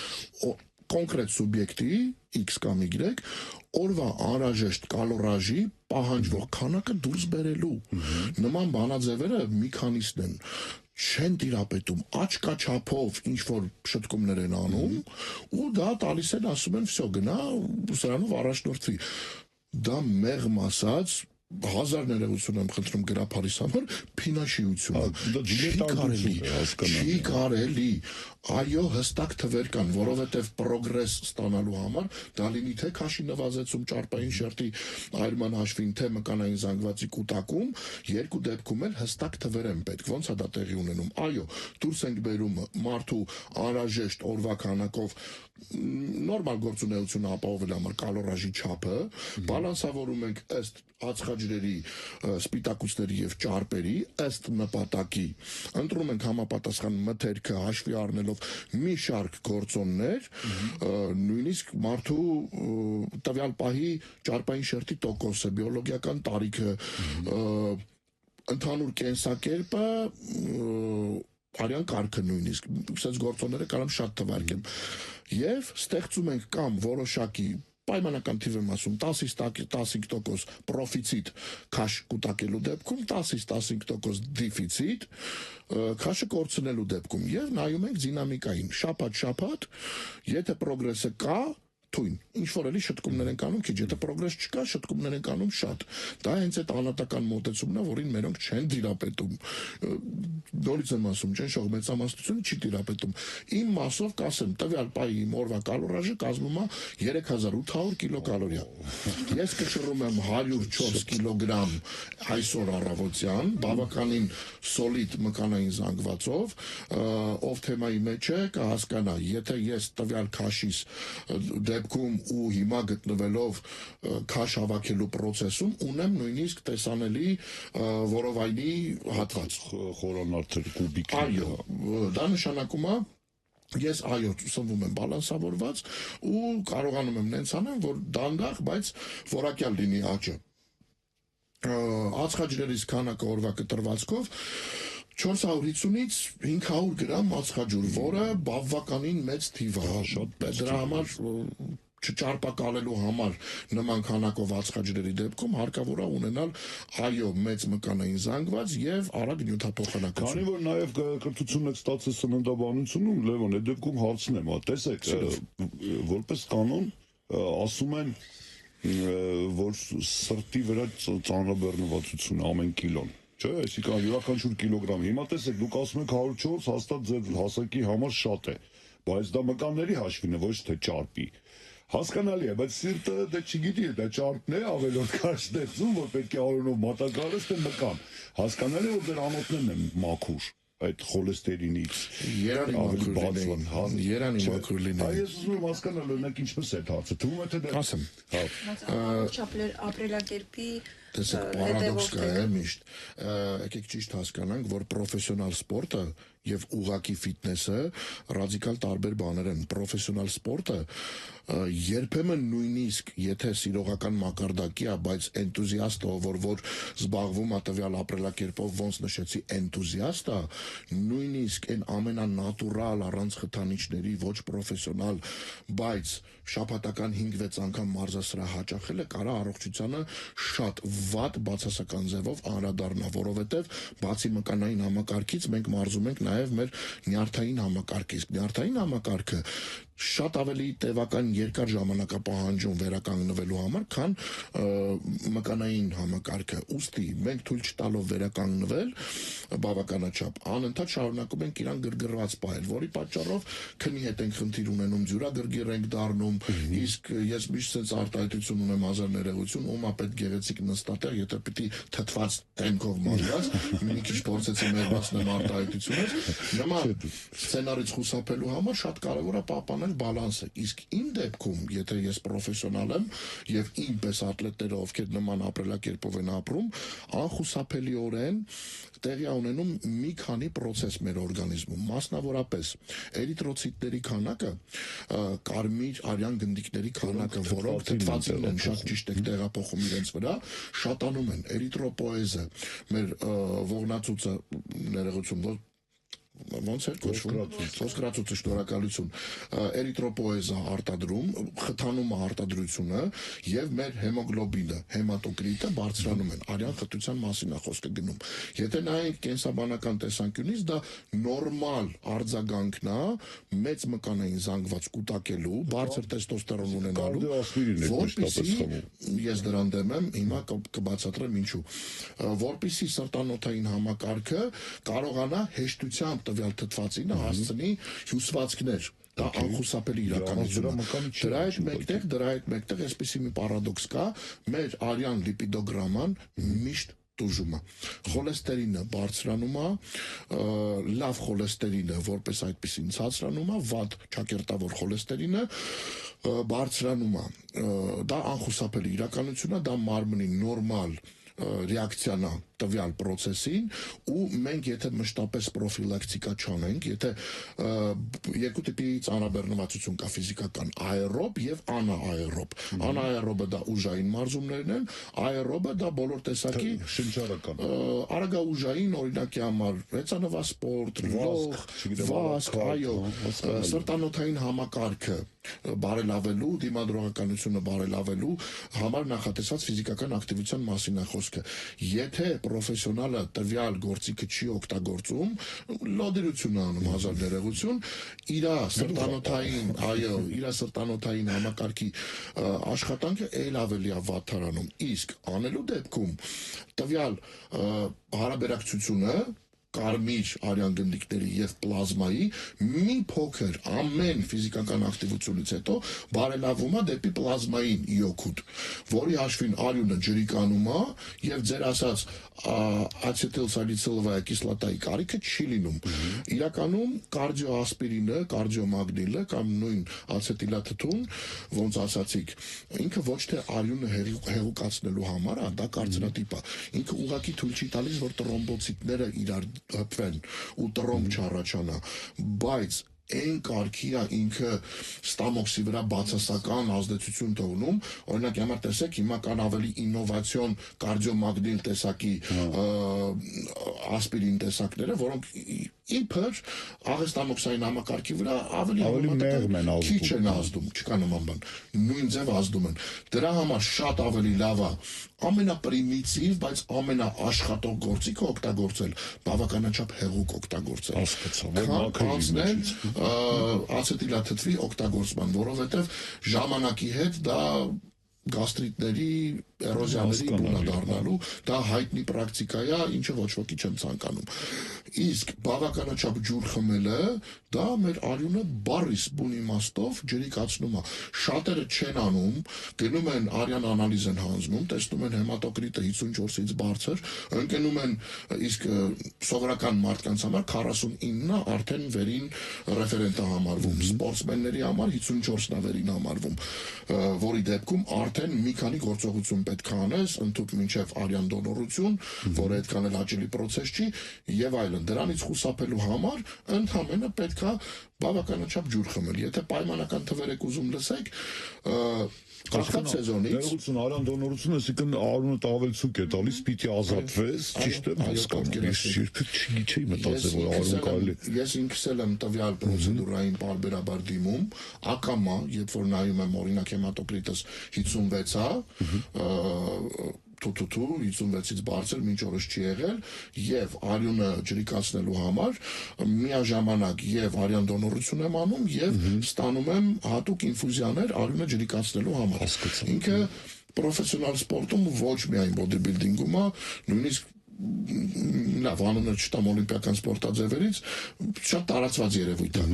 կոնկրետ սուբյեկտի X կամ Y օրվա անհրաժեշտ կալորաժի պահանջվող քանակը դուրս բերելու։ Նման բանաձևերը մի քանիսն են չեն տիրապետում, աչքաչափով ինչ որ շտկումներ են անում ու դա տալիս են ասում են վсё գնա սրանով առաջնորդվի։ Դա մեղմ ասած 1000 ներողություն եմ խնդրում գրափարիս համար, փինաշիությունը չի կարելի, այո, հստակ թվեր կան, որովհետև պրոգրես ստանալու համար դա լինի թե քաշի նվազեցում ճարպային շերտի այրման հաշվին, թե մկանային զանգվածի կուտակում, երկու դեպքում էլ հստակ թվեր են պետք, ոնց է դա տեղի ունենում, այո, դուրս ենք բերում մարդու անհրաժեշտ օրվա քանակով նորմալ գործունեությունը ապահովել համար կալորաժի չափը, բալանսավորում ենք ըստ ածխաջրերի, սպիտակուցների եւ ճարպերի, ըստ նպատակի, ընտրում ենք համապատասխան մթերքը հաշվի առնելով մի շարք գործոններ, նույնիսկ մարդու տվյալ պահի ճարպային շերտի տոկոսը, բիոլոգիական տարիքը, ընդհանուր կենսակերպը, արյան կարգը նույնիսկ, սենց գործոնները կարամ շատ թվարկեմ, և ստեղծում ենք կամ որոշակի պայմանական թիվ եմ ասում 10-15% պրոֆիցիտ քաշ կուտակելու դեպքում, 10-15% դիֆիցիտ քաշը կորցնելու դեպքում և նայում ենք դինամիկային, շաբաթ, եթե պրոգրեսը կա, թույն, ինչ-որ էլի շտկումներ են կանում քիչ, եթե պրոգրես չկա, շտկումներ են կանում շատ, դա հենց այդ անհատական մոտեցումն է, որին մերոնք չեն տիրապետում, նորից եմ ասում, ճնշող մեծամասնությունը չի տիրապետում, իմ մասով կասեմ, տվյալ պահի իմ օրվա կալորաժը կազմում է 3800 կիլոկալորիա, ես կշռում եմ 104 կիլոգրամ այսօր առավոտյան, բավականին սոլիդ մկանային զանգվածով, ով թեմայի մեջ է, կհասկանա, եթե ես տվյալ քաշիս դեպքում ու հիմա գտնվելով քաշ հավաքելու պրոցեսում ունեմ նույնիսկ տեսանելի որովայնի հատված խորանարդեր կուբիկ այո դա նշանակում է ես այո սնվում եմ բալանսավորված ու կարողանում եմ նենց անեմ որ դանդաղ բայց որակյալ լինի աճը ածխաջրերից քանակը օրվա կտրվածքով 450-ից 500 գրամ ածխաջուր, որը բավականին մեծ թիվ է, դրա համար չճարպակալելու համար նման քանակով ածխաջրերի դեպքում հարկավոր է ունենալ այո մեծ մկանային զանգված եւ արագ նյութափոխանակություն։ Քանի որ նաեւ կրթություն եք ստացել սննդաբանությունում, Լևոն, այդ դեպքում հարցնեմ, տեսեք, որպես կանոն ասում են, որ սրտի վրա ծանրաբեռնվածություն ամեն կիլոն Չէ, այսինքն յուրաքանչյուր կիլոգրամ։ Հիմա տեսեք, դուք ասում եք 104, հաստատ ձեր հասակի համար շատ է, բայց դա մկանների հաշվին է, ոչ թե ճարպի։ Հասկանալի է, բայց սիրտը դե չգիտի, դա ճարպն է, ավելորդ քաշ ստեղծում, որ պետք է արյունով մատակարարես, թե մկան։ Հասկանալի է, որ դեր անոթներն են մաքուր այդ խոլեստերինից Երանի մաքուր լինի։ Ես ուզում եմ հասկանալ, օրինակ ինչպես է հարցը, թվում է թե դե ասեմ։ ապրելակերպի տեսեք պարադոքս կա է միշտ եկեք ճիշտ հասկանանք որ պրոֆեսիոնալ սպորտը եւ ուղակի ֆիթնեսը ռադիկալ տարբեր բաներ են պրոֆեսիոնալ սպորտը երբեմն նույնիսկ եթե սիրողական մակարդակի է բայց էնտուզիաստ որ զբաղվում է տվյալ ապրելակերպով ոնց նշեցի էնտուզիաստ է նույնիսկ այն ամենանատուրալ առանց խթանիչների ոչ պրոֆեսիոնալ բայց շաբաթական 5-6 անգամ մարզասրահ հաճախելը կարա առողջությանը շատ վատ բացասական ձևով անդրադառնա, որովհետև բացի մկանային համակարգից մենք մարզում ենք նաև մեր նյարդային համակարգից։ Նյարդային համակարգը շատ ավելի տևական երկար ժամանակ է պահանջում վերականգնվելու համար, քան մկանային համակարգը։ Ուստի մենք թույլ չտալով վերականգնվել բավականաչափ անընդհատ շարունակում ենք իրան գրգռված պահել, որի պատճառով քնի հետ ենք խնդիր ունենում, ջուրագրգիռ ենք դառնում, իսկ ես միշտ sense արտահայտություն ունեմ հազար ներողություն, ում է պետք գեղեցիկ նստատեղ, եթե պիտի թթված տենքով մանրած, մի քիչ փորձեցի մերվածնեմ արտահայտությունից, նման սցենարից խուսափելու համար շատ կարևոր է պահպանել բալանսը, իսկ իմ դեպքում, եթե ես պրոֆեսիոնալ եմ եւ ինքս ատլետները, ովքեր նման ապրելակերպով են ապրում, անխուսափելիորեն տեղի ունենում մի քանի process մեր օրգանիզմում, մասնավորապես էրիթրոցիտների քանակը, կարմիր արյան գնդիկների քանակը, որոնք թթվածին են, շատ ճիշտ եք տեղափոխում իրենց վրա, շատանում են, էրիթրոպոեզը, մեր ողնածուծը ներողություն, ոնց էր կոչվում սոսկրածուցը շնորհակալություն էրիթրոպոեզա արտադրում խթանում է արտադրությունը եւ մեր հեմոգլոբինը հեմատոկրիտը բարձրանում են արյան խտության մասին է խոսքը գնում եթե նայենք կենսաբանական տեսանկյունից դա նորմալ արձագանքն է մեծ մկանային զանգված կուտակելու բարձր տեստոստերոն ունենալու որպեսզի ես դրան դեմ եմ հիմա կբացատրեմ ինչու որպեսզի սրտանոթային համակարգը կարողանա հեշտությամբ տվյալ թթվածինը հասցնի հյուսվածքներ դա անխուսափելի իրականություն է դրա հետ մեկտեղ այսպիսի մի պարադոքս կա մեր արյան լիպիդոգրաման միշտ տուժում է խոլեստերինը բարձրանում է լավ խոլեստերինը որպես այդպեսին ցածրանում է վատ ճակերտավոր խոլեստերինը բարձրանում է դա անխուսափելի իրականություն է դա մարմնի նորմալ ռեակցիան է տվյալ process-ին ու մենք եթե մշտապես պրոֆիլակտիկա չանենք, եթե երկու տիպի ծանրաբեռնվածություն կա ֆիզիկական աերոբ եւ անաերոբ։ Անաերոբը դա ուժային մարզումներն են, աերոբը դա բոլոր տեսակի շնչառական։ Արագաուժային օրինակի համար հեծանվասպորտ, վազք, այո, սրտանոթային համակարգը բարելավելու, դիմադրողականությունը բարելավելու համար նախատեսած ֆիզիկական ակտիվության մասին է խոսքը։ Եթե պրոֆեսիոնալը տվյալ գործիքը չի օգտագործում, լոդերություն անում հազար ներողություն, իր սրտանոթային, այո, իր սրտանոթային համակարգի աշխատանքը ել ավելի է վատթարանում։ Իսկ անելու դեպքում տվյալ հարաբերակցությունը կարմիր արյան գնդիկների եւ պլազմայի մի փոքր ամեն ֆիզիկական ակտիվությունից հետո բարելավում է դեպի պլազմային իոքուտ, որի հաշվին արյունը ջրի կանում է եւ ձեր ասած ացետիլսալիցիլովая կիսլոտայի կարիքը չի լինում։ Իրականում կարդիոասպիրինը, կարդիոմագնիլը կամ նույն ացետիլաթթուն, ոնց ասացիք, ինքը ոչ թե արյունը հեղուկացնելու համար է, դա կարծրատիպ է։ Ինքը ուղղակի թույլ չի տալիս, որ տրոմբոցիտները իրար հպվեն ու տրոմբ չառաջանա, բայց այն կարգի է ինքը ստամոքսի վրա բացասական ազդեցություն թողնում, օրինակ համար տեսեք հիմա կան ավելի ինովացիոն կարդիոմագնիլ տեսակի ասպիրին տեսակները, որոնք իբր աղեստամոքսային համակարգի վրա ավելի քիչ են ազդում, չկա նման բան, նույն ձև ազդում են։ Դրա համար շատ ավելի լավ է ամենապրիմիտիվ, բայց ամենաաշխատող գործիքը օգտագործել, բավականաչափ հեղուկ օգտագործել։ Ացետիլաթթվի օգտագործման, որովհետև ժամանակի հետ դա գաստրիտների, էրոզիաների բուն է դառնալու, դա հայտնի պրակտիկա է, ինչը ոչ ոքի չեմ ցանկանում։ Իսկ բավականաչափ ջուր խմելը դա մեր արյունը բարիս բուն իմաստով ջրիկացնում է։ Շատերը չեն անում, գնում են արյան անալիզ են հանձնում, տեսնում են հեմատոկրիտը 54-ից բարձր, ընկնում են իսկ սովորական մարդկանց համար 49-ը արդեն վերին ռեֆերենտ է համարվում, սպորտսմենների համար 54-ն է վերին համարվում, որի դեպքում արդեն մի քանի գործողություն պետք է անես, ընդհանուր մինչև արյան դոնորություն, որը այդքան էլ հաճելի process չի, եւ այլն։ Դրանից խուսափելու համար ընդհանրապես պետք է բավականաչափ ջուր խմել։ Եթե պայմանական թվեր եք ուզում լսեք, Կախված սեզոնից արյան դոնորությունը, այսինքն արյունը ավելցուկ է տալիս, պիտի ազատվես, ճիշտ եմ հասկանում։ Ես երբեք չէի մտածել, որ արյուն կարելի է։ Ես ինքս էլ եմ տվյալ պրոցեդուրային պարբերաբար դիմում, ակամա, երբ որ նայում եմ օրինակ հեմատոկրիտս 56 է, թութու 56-ից բարձր մինչ օրս չի եղել եւ արյունը ջրիկացնելու համար միաժամանակ եւ արյան դոնորություն եմ անում եւ ստանում եմ հատուկ ինֆուզիաներ արյունը ջրիկացնելու համար։ Ինքը պրոֆեսիոնալ սպորտում ոչ միայն բոդիբիլդինգում է, նույնիսկ լավ անունը չտամ օլիմպիական սպորտաձևերից շատ տարածված երևույթ է,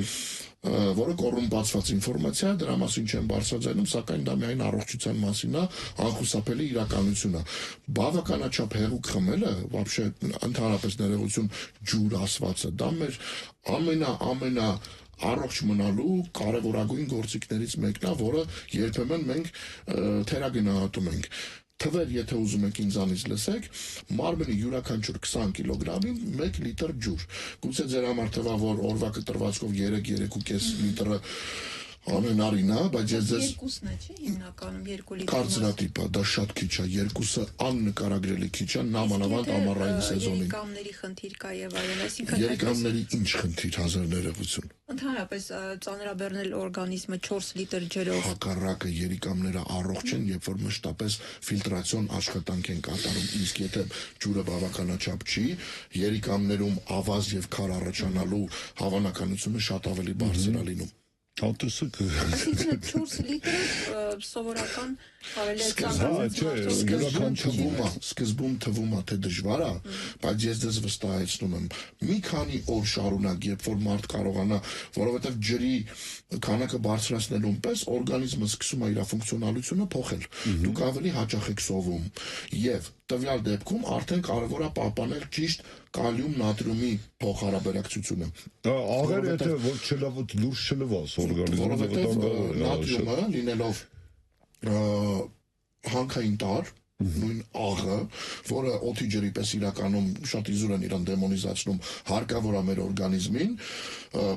որը կոռումպացված ինֆորմացիա, դրա մասին չեմ բարձրաձայնում, սակայն դա միայն առողջության մասին է, անխուսափելի իրականություն է։ Բավականաչափ հեղուկ խմելը, вообще ընդհանրապես ներողություն ջուր ասվածը, դա մեր ամենա առողջ մնալու կարևորագույն գործիքներից մեկն է, որը երբեմն մենք թերագնահատում ենք։ Թվեր, եթե ուզում եք ինձանից լսեք, մարմնի յուրաքանչյուր 20 կիլոգրամին 1 լիտր ջուր։ Գուցե ձեր համար թվա, որ օրվա կտրվածքով 3-3.5 լիտրը Անհնարին է, բայց ես ձեզ երկուսն է, չէ՞, հիմնականում 2 լիտր։ կարծրատիպ է, դա շատ քիչ է, երկուսը աննկարագրելի քիչ է, նամանավանդ ամառային սեզոնին։ Երիկամների խնդիր կա եւ այլն, այսինքն Երիկամների ինչ խնդիր, հազար ներողություն։ Ընդհանրապես ծանրաբեռնել օրգանիզմը 4 լիտր ջրով։ Հակառակը երիկամները առողջ են, երբ որ մշտապես ֆիլտրացիոն աշխատանք են կատարում, իսկ եթե ջուրը բավականաչափ չի, երիկամներում ավազ եւ քար առաջանալու հավանականությունը շատ ավելի բարձր է լինում։ Հատեսեք Այսինքն 4 լիտր սովորական կարելի է Սկզբում թվում է, թե դժվար է, բայց ես դες վստահեցնում եմ, մի քանի օր շարունակ, երբ որ մարդ կարողանա, որովհետև ջրի քանակը բարձրացնելուն պես օրգանիզմը սկսում է իր ֆունկցիոնալությունը փոխել։ Դուք ավելի հաճախ եք սովում եւ տվյալ դեպքում արդեն կարևոր է պահպանել ճիշտ կալիում նատրիումի փոխհարաբերակցությունը։ աղերը եթե ոչ չլավոտ դուրս չլվաս օրգանիզմը որովհետև նատրիումը լինելով հանքային տար նույն աղը, որը օդի ջրի պես իրականում շատ իզուր են իրան դեմոնիզացնում, հարկավոր է մեր օրգանիզմին,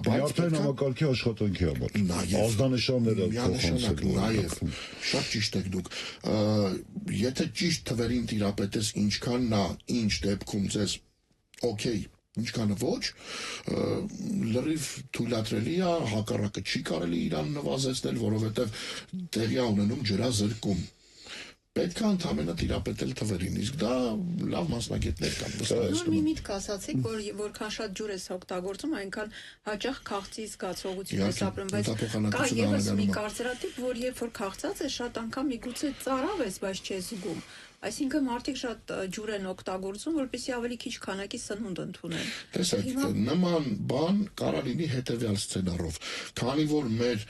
բայց արդեն համակարգի աշխատանքի համար ազդանշանները միանշանակ նաև շատ ճիշտ եք դուք եթե ճիշտ թվերին տիրապետես ինչքանն է ինչ դեպքում ձեզ օքեյ ինչքանը ոչ լրիվ թույլատրելի է հակառակը չի կարելի իրան նվազեցնել որովհետև տեղի է ունենում ջրազրկում պետք է ընդհանրապես տիրապետել թվերին, իսկ դա լավ մասնագետներ կան վստահեցնում եմ։ Մի միտք ասացիք, որ որքան շատ ջուր ես օգտագործում, այնքան հաճախ քաղցի զգացողություն ես ապրում, բայց կա ևս մի կարծրատիպ, որ երբ որ քաղցած ես, շատ անգամ միգուցե ծարավ ես, բայց չես զգում։ Այսինքն մարդիկ շատ ջուր են օգտագործում, որպեսզի ավելի քիչ քանակի սնունդ ընդունեն։ Տեսեք, նման բան կարա լինի հետևյալ սցենարով։ Քանի որ մեր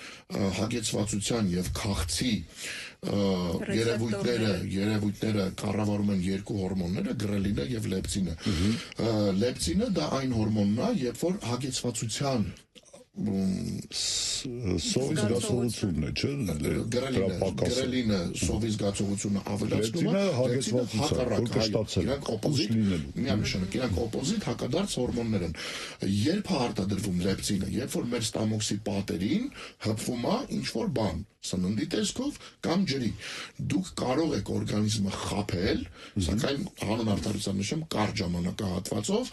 հագեցվածության եւ քաղցի երևույթները կառավարում են երկու հորմոնները, գրելինը եւ լեպտինը։ Լեպտինը դա այն հորմոնն է, երբ որ հագեցվածության սովի զգացողությունն է, չէ՞, գրելինը սովի զգացողությունը ավելացնում է, հակառակ իրանք օպոզիտ հակադարձ հորմոններ են։ Երբ է արտադրվում լեպտինը, երբ որ մեր ստամոքսի պատերին հպվում է ինչ-որ բան, սննդի տեսքով կամ ջրի։ Դուք կարող եք օրգանիզմը խաբել, սակայն հանուն արդարության նշեմ կարճ ժամանակահատվածով,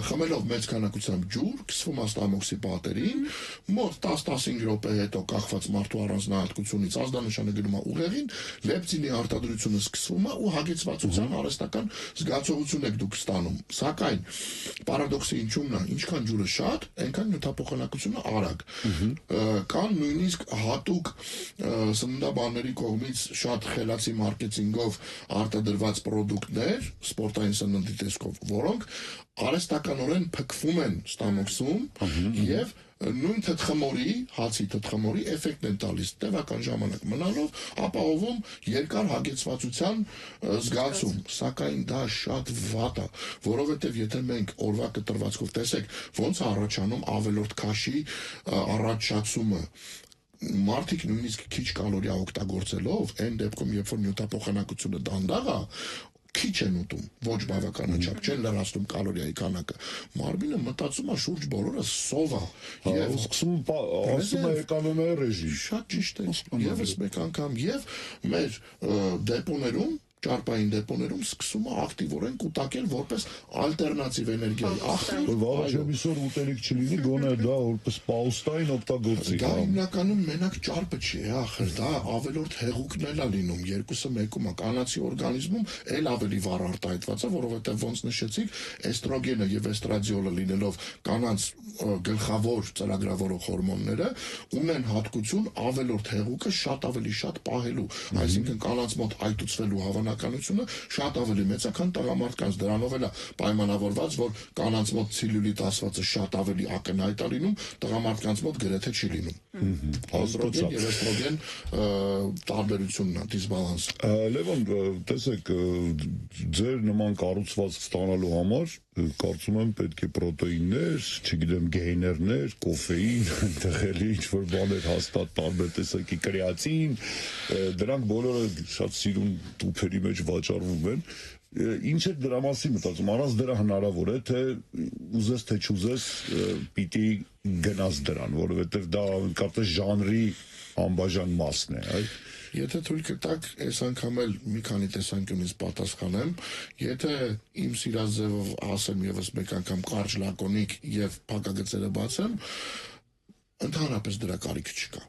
խմելով մեծ քանակությամբ ջուր, քսվում է ստամոքսի պատերին, մոտ 10-15 րոպե հետո կախված մարդու առանձնահատկությունից ազդանշանը գնում է ուղեղին, լեպտինի արտադրությունը սկսվում է ու հագեցվածության արհեստական զգացողություն եք դուք ստանում։ Սակայն պարադոքսը ինչումն է, ինչքան ջուրը շատ, այնքան նյութափոխանակությունը արագ։ Կան նույնիսկ հատուկ սննդաբանների կողմից շատ խելացի մարքեթինգով արտադրված պրոդուկտներ սպորտային սննդի տեսքով, որոնք արհեստականորեն փքվում են ստամոքսում եւ նույն թթխմորի, հացի թթխմորի էֆեկտն են տալիս տևական ժամանակ մնալով, ապահովում երկար հագեցվածության զգացում, սակայն դա շատ վատ է, որովհետև եթե մենք օրվա կտրվածքով տեսեք, ոնց է առաջանում ավելորդ քաշի առաջացումը մարդիկ նույնիսկ քիչ կալորիա օգտագործելով, այն դեպքում, երբ որ նյութափոխանակությունը դանդաղ է, քիչ են ուտում, ոչ բավականաչափ, չեն լրացնում կալորիայի քանակը։ Մարմինը մտածում է շուրջ բոլորը սով է։ Եվ սկսում ասում է էկոնոմիայի ռեժիմ։ Շատ ճիշտ է։ Եվս մեկ անգամ եւ մեր դեպոներում ճարպային դեպոներում սկսում է ակտիվորեն կուտակել որպես ալտերնատիվ էներգիայի աղբյուր։ Վաղաշեմիսոր ուտելիք չլինի, գոնե դա որպես պաուստային օգտագործի։ Դա հիմնականում մենակ ճարպը չի, ախր դա ավելորդ հեղուկն էլ է լինում, երկուսը մեկում է, կանացի օրգանիզմում էլ ավելի վառ արտահայտված է, որովհետև ոնց նշեցիք, էստրոգենը եւ էստրադիոլը լինելով կանանց գլխավոր ծրագրավորող հորմոնները ունեն հատկություն ավելորդ հեղուկը շատ ավելի շատ պահելու, այսինքն կանանց մոտ այտուցվելու հավանականությունը շատ ավելի մեծ է, քան տղամարդկանց, դրանով էլ է պայմանավորված, որ կանանց մոտ ցելյուլիտ ասվածը շատ ավելի ակնհայտ է լինում, տղամարդկանց մոտ գրեթե չի լինում։ Էստրոգեն եւ էստրոգեն տարբերությունն է, դիսբալանս։ Լևոն, տեսեք, ձեր նման կառուցվածք ստանալու համար կարծում եմ պետք է պրոտեիններ, չգիտեմ գեյներներ, կոֆեին, այնտեղ էլի ինչ-որ բաներ հաստատ տարբեր տեսակի կրեատին, դրանք բոլորը շատ սիրուն տուփերի մեջ վաճառվում են։ Ինչ է դրա մասին մտածում, առանց դրա հնարավոր է, թե ուզես թե չուզես պիտի գնաս դրան, որովհետև դա կարծես ժանրի անբաժան մասն է, այ։ Եթե թույլ կտակ, այս անգամ էլ մի քանի տեսանկյունից պատասխանեմ, եթե իմ սիրած ձևով ասեմ եւս մեկ անգամ կարճ լակոնիկ եւ փակագծերը բացեմ, ընդհանրապես դրա կարիք չկա։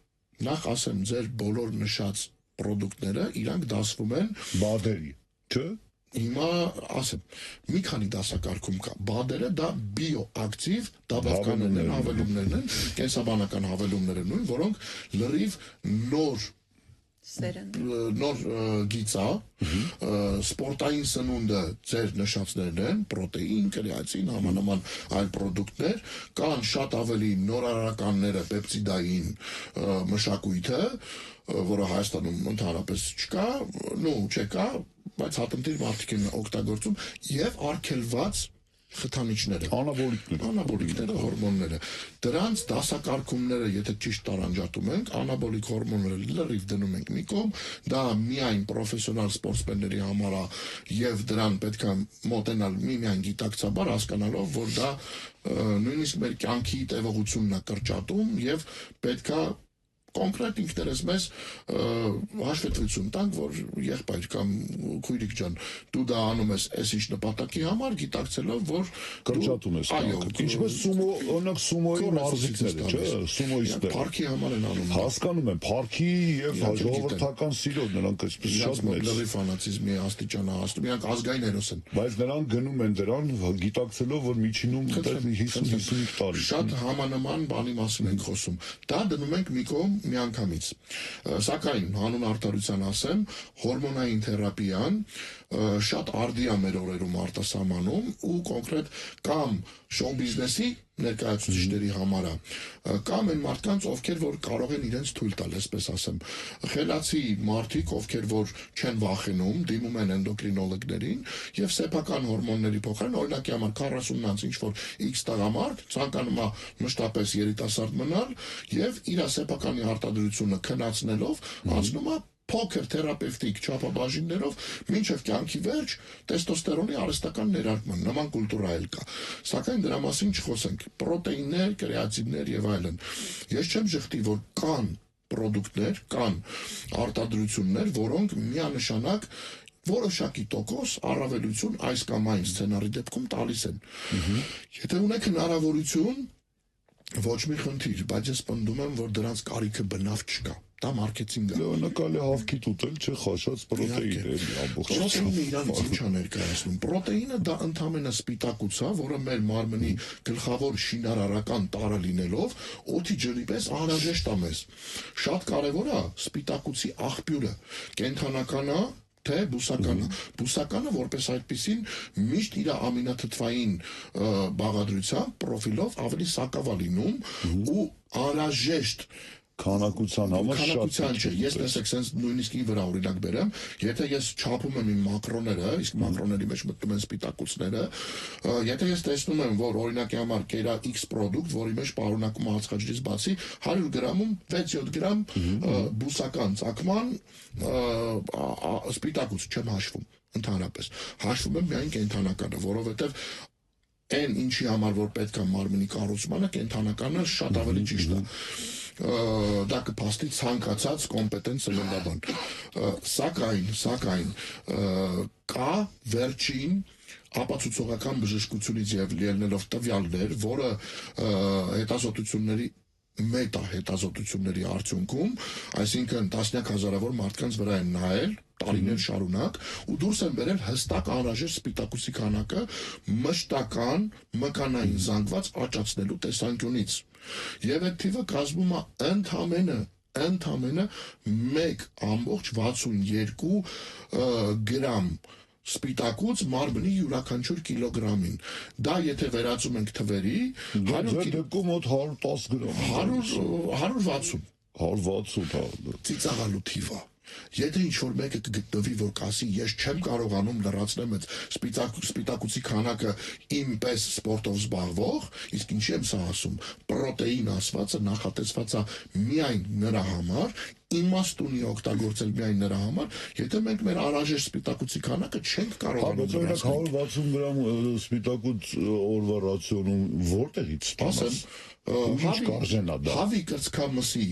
Նախ ասեմ, ձեր բոլոր նշած պրոդուկտները իրանք դասվում են Բադերի, չէ՞։ Հիմա ասեմ, մի քանի դասակարգում կա։ Բադերը դա բիոակտիվ դաբավկաներն են, հավելումներն են, կենսաբանական հավելումներ են նույն, որոնք լրիվ նոր գիծա, սպորտային սնունդը ձեր նշածներն են, պրոտեին, կրեատին, համանման այլ պրոդուկտներ, կան շատ ավելի նորարարականները, պեպտիդային մշակույթը, որը Հայաստանում ընդհանրապես չկա, չկա, բայց հատնտիր մարդիկ են օգտագործում եւ արգելված խթանիչները, անաբոլիկները, հորմոնները։ Դրանց դասակարգումները, եթե ճիշտ տարանջատում ենք, անաբոլիկ հորմոնները լրիվ դնում ենք մի կողմ, դա միայն պրոֆեսիոնալ սպորտսմենների համար է եւ դրան պետք է մոտենալ միայն գիտակցաբար, հասկանալով, որ դա նույնիսկ մեր կյանքի տևողությունն է կրճատում եւ պետք է կոնկրետ ինքներս մեզ հաշվետվություն տանք, որ եղբայր կամ քույրիկ ջան, դու դա անում ես այս ինչ նպատակի համար, գիտակցելով, որ կրճատում ես կյանքը։ Ինչպես սումո, օրինակ սումոյի մարզիկները, չէ՞, սումոիստները։ Փառքի համար են անում։ Հասկանում եմ, փառքի եւ ժողովրդական սիրով նրանք այսպես շատ մեծ լրիվ ֆանատիզմի աստիճան հասնում, իրանք ազգային հերոս են։ Բայց նրանք գնում են դրան, գիտակցելով, որ միջինում 50-55 տարի։ Շատ համանման բանի մասին ենք խոսում։ Դա դնում ենք մի կողմ միանգամից։ Սակայն հանուն արդարության ասեմ, հորմոնային թերապիան շատ արդի է մեր օրերում արտասահմանում ու կոնկրետ կամ շոու բիզնեսի ներկայացուցիչների համար է, կամ այն մարդկանց, ովքեր որ կարող են իրենց թույլ տալ, այսպես ասեմ, խելացի մարդիկ, ովքեր որ չեն վախենում, դիմում են էնդոկրինոլոգներին եւ սեփական հորմոնների փոխարեն, օրինակի համար 40-ից ինչ որ X տղամարդ ցանկանում է մշտապես երիտասարդ մնալ եւ իր սեփականի արտադրությունը քննացնելով անցնում է փոքր թերապևտիկ չափաբաժիններով մինչև կյանքի վերջ տեստոստերոնի արհեստական ներարկման նման կուլտուրա էլ կա։ Սակայն դրա մասին չխոսենք։ Պրոտեիններ, կրեատիններ եւ այլն։ Ես չեմ ժխտի, որ կան պրոդուկտներ, կան արտադրություններ, որոնք միանշանակ որոշակի տոկոս առավելություն այս կամ այն սցենարի դեպքում տալիս են։ Եթե ունեք հնարավորություն, ոչ մի խնդիր, բայց ես պնդում եմ, որ դրանց կարիքը բնավ չկա։ Դա մարքեթինգ է։ Լեոնակալի հավքիտ ուտել, չէ, խաշած պրոտեին է, ամբողջ։ Պրոտեինը իրանից ինչ է ներկայացնում։ Պրոտեինը դա ընդհանրապես սպիտակուց է, որը մեր մարմնի գլխավոր շինարարական տարը լինելով, օդի ջրի պես անհրաժեշտ է մեզ։ Շատ կարևոր է սպիտակուցի աղբյուրը, կենդանական է թե բուսականը։ Բուսականը որպես այդպեսին միշտ իր ամինաթթվային բաղադրությամբ, պրոֆիլով ավելի սակավ է լինում ու անհրաժեշտ քանակության համար շատ չէ։ Ես տեսեք sense նույնիսկ ի վրա օրինակ բերեմ, եթե ես չափում եմ իմ մակրոները, իսկ մակրոների մեջ մտնում են սպիտակուցները, եթե ես տեսնում եմ, որ օրինակի համար կերա X product, որի մեջ պարունակում է ածխաջրից բացի 100 գրամում 6-7 գրամ բուսական ծակման սպիտակուց չեմ հաշվում ընդհանրապես։ Հաշվում եմ միայն կենդանականը, որովհետև այն ինչի համար որ պետք է մարմնի կառուցմանը կենդանականը շատ ավելի ճիշտ է։ Դա կփաստի ցանկացած կոմպետենտ սննդաբան։ Սակայն կա վերջին ապացուցողական բժշկությունից եւ ելնելով տվյալներ, որը հետազոտությունների հետազոտությունների արդյունքում, այսինքն տասնյակ հազարավոր մարդկանց վրա են նայել տարիներ շարունակ ու դուրս են բերել հստակ անհրաժեշտ սպիտակուցի քանակը մշտական մկանային զանգված աճացնելու տեսանկյունից։ Եվ այդ թիվը կազմում է ընդամենը 1.62 գրամ սպիտակուց մարմնի յուրաքանչյուր կիլոգրամին։ Դա եթե վերածում ենք թվերի, դեպքում մոտ 110 գրամ։ 160 160, հա։ ծիծաղալու թիվ է։ Եթե ինչ-որ մեկը կգտնվի, որ կասի, ես չեմ կարողանում լրացնեմ այդ սպիտակուցի քանակը իմ պես սպորտով զբաղվող, իսկ ինչի եմ սա ասում, պրոտեին ասվածը նախատեսված է միայն նրա համար, իմաստ ունի օգտագործել միայն նրա համար, եթե մենք մեր անհրաժեշտ սպիտակուցի քանակը չենք կարողանում լրացնել։ 160 գրամ սպիտակուց օրվա ռացիոնում որտեղից ստանաս։ Հավի կրծքամսի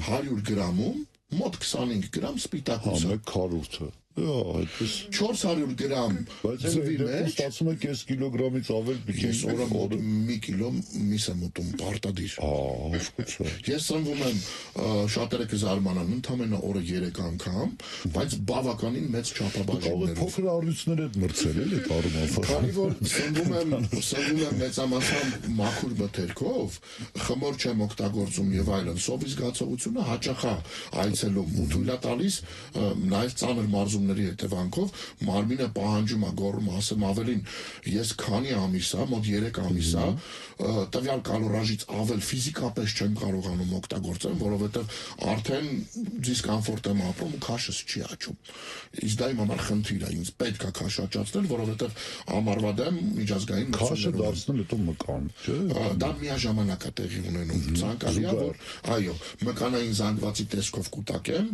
100 գրամում մոտ 25 գրամ սպիտակուց է։ Մեկ քառորդը։ 400 գրամ ձվի մեջ ստացում է կես կիլոգրամից ավել պիտի օրը մոտ մի կիլո միս եմ ուտում պարտադիր։ Ես սնվում եմ շատերը կզարմանան ընդամենը օրը 3 անգամ, բայց բավականին մեծ չափաբաժիններով։ Փոքր առյուծներ հետ մրցել էլի առումով։ Քանի որ սնվում եմ մեծամասամբ մաքուր մթերքով, խմոր չեմ օգտագործում եւ այլն, սովի զգացողությունը հաճախ է այցելում ու թույլ է տալիս նաեւ ծանր մարզումների հետևանքով մարմինը պահանջում է գոռում, ասեմ ավելին, ես քանի ամիս է, մոտ 3 ամիս է, տվյալ կալորաժից ավել ֆիզիկապես չեմ կարողանում օգտագործել, որովհետև արդեն դիսկոմֆորտ եմ ապրում ու քաշս չի աճում։ Իսկ դա իմ համար խնդիր է, ինձ պետք է քաշ աճացնել, որովհետև ամառվա դեմ միջազգային քաշը դարձնել հետո մկան, չէ՞։ Դա միաժամանակ է տեղի ունենում։ Ցանկալի է, որ այո, մկանային զանգվածի տեսքով կուտակեմ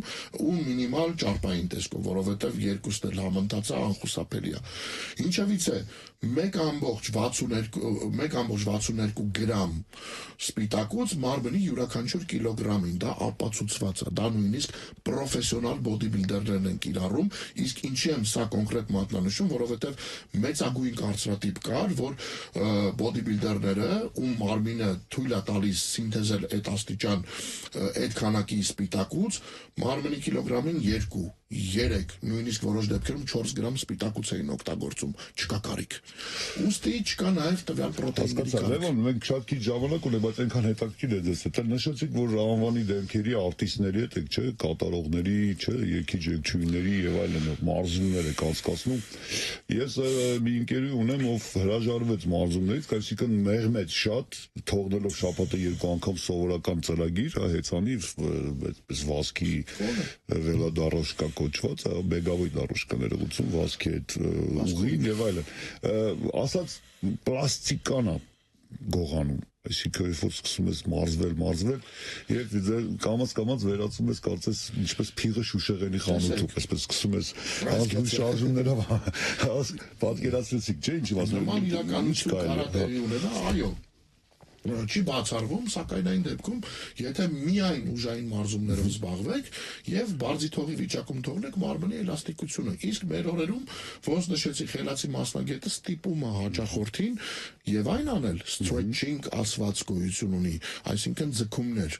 ու մինիմալ ճարպային տեսքով, որովհետև երկուսն էլ համընթաց է, անխուսափելի է։ Ինչևից է 1,62 գրամ սպիտակուց մարմնի յուրաքանչյուր կիլոգրամին, դա ապացուցված է, դա նույնիսկ պրոֆեսիոնալ բոդիբիլդերներն են կիրառում, իսկ ինչի եմ սա կոնկրետ մատնանշում, որովհետև մեծագույն կարծրատիպ կար, որ բոդիբիլդերները, ում մարմինը թույլ է տալիս սինթեզել այդ աստիճան այդ քանակի սպիտակուց, մարմնի կիլոգրամին 2, 3, նույնիսկ որոշ դեպքերում 4 գրամ սպիտակուց էին օգտագործում, չկա կարիք։ Ուստի չկա նաև տվյալ պրոտեինների կարիք։ Լևոն, մենք շատ քիչ ժամանակ ունենք, բայց այնքան հետաքրքիր է դες։ Դա նշեցիք, որ անվանի դեմքերի արտիստների հետ եք, չէ, կատարողների, չէ, երգիչների եւ այլն մարզումներ եք անցկացնում։ Ես մի ընկերի ունեմ, ով հրաժարվեց մարզումներից, այսինքն մեղմեց շատ, թողնելով շաբաթը 2 անգամ սովորական ծրագիր, հեծանի այդպես վազքի վելոդարոշկա կոչված, մեգավոյ դարոշկաներ ուղղություն վազքի հետ ուղին եւ այլն։ Ասած պլաստիկան է գողանում, այսինքն երբ որ սկսում ես մարզվել եւ կամաց վերածում ես կարծես ինչպես փիղը շուշեղենի խանութում, այսպես սկսում ես ազգույն շարժումներով պատկերացրեցիք, չէ՞ ինչի մասն նման իրականություն կարատերի ունենա, այո։ Չի բացառվում, սակայն այն դեպքում, եթե միայն ուժային մարզումներով զբաղվեք եւ բարձի թողի վիճակում թողնեք մարմնի էլաստիկությունը, իսկ մեր օրերում, ոնց նշեցի, խելացի մասնագետը ստիպում է հաճախորդին եւ այն անել, stretching ասված գոյություն ունի, այսինքն ձգումներ,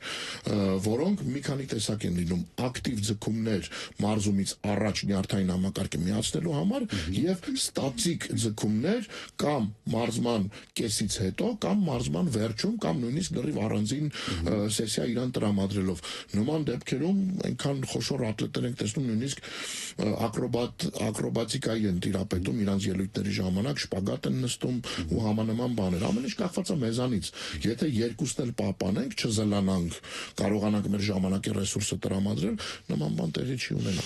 որոնք մի քանի տեսակ են լինում, ակտիվ ձգումներ մարզումից առաջ նյարդային համակարգը միացնելու համար եւ ստատիկ ձգումներ կամ մարզման կեսից հետո կամ մարզման կամ նույնիսկ դեռ առանձին սեսիա իրան տրամադրելով։ Նման դեպքերում այնքան խոշոր ատլետներ ենք տեսնում, նույնիսկ ակրոբատիկայի են տիրապետում իրանց ելույթների ժամանակ, շպագատ են նստում ու համանման բաներ։ Ամեն ինչ կախված է մեզանից։ Եթե երկուսն էլ պահպանենք, չզլանանք, կարողանանք մեր ժամանակի ռեսուրսը տրամադրել, նման բան տեղի չի ունենա։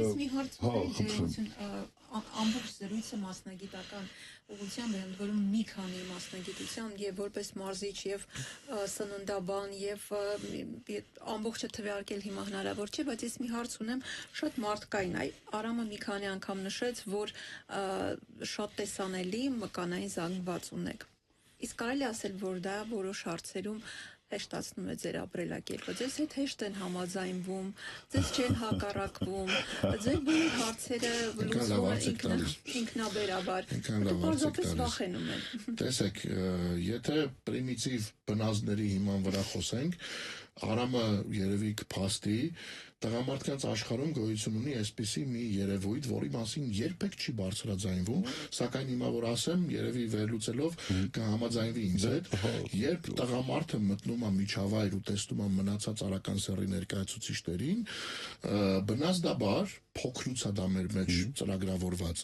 Ես մի հարց ունեմ, ամբողջ զրույցը մասնագիտական ուղղությամբ է ընդգրկում մի քանի մասնագիտության եւ որպես մարզիչ եւ սննդաբան եւ ամբողջը թվարկել հիմա հնարավոր չէ, բայց ես մի հարց ունեմ շատ մարդկային։ Արամը մի քանի անգամ նշեց, որ շատ տեսանելի մկանային զանգված ունեք։ Իսկ կարելի ասել, որ դա որոշ հարցերում հեշտացնում է ձեր ապրելակերպը, ձեզ հետ հեշտ են համաձայնվում, ձեզ չեն հակառակվում, ձեր բոլոր հարցերը լուծվում են ինքնաբերաբար, պարզապես վախենում են։ Տեսեք, եթե պրիմիտիվ բնազդների հիման վրա խոսենք, Արամը երևի կփաստի, տղամարդկանց աշխարհում գոյություն ունի այսպիսի մի երևույթ, որի մասին երբեք չի բարձրաձայնվում, սակայն հիմա որ ասեմ, երևի վերլուծելով կհամաձայնվի ինձ հետ, երբ տղամարդը մտնում է միջավայր ու տեսնում է մնացած արական սեռի ներկայացուցիչներին, բնազդաբար փոքրուց է դա մեր մեջ ծրագրավորված։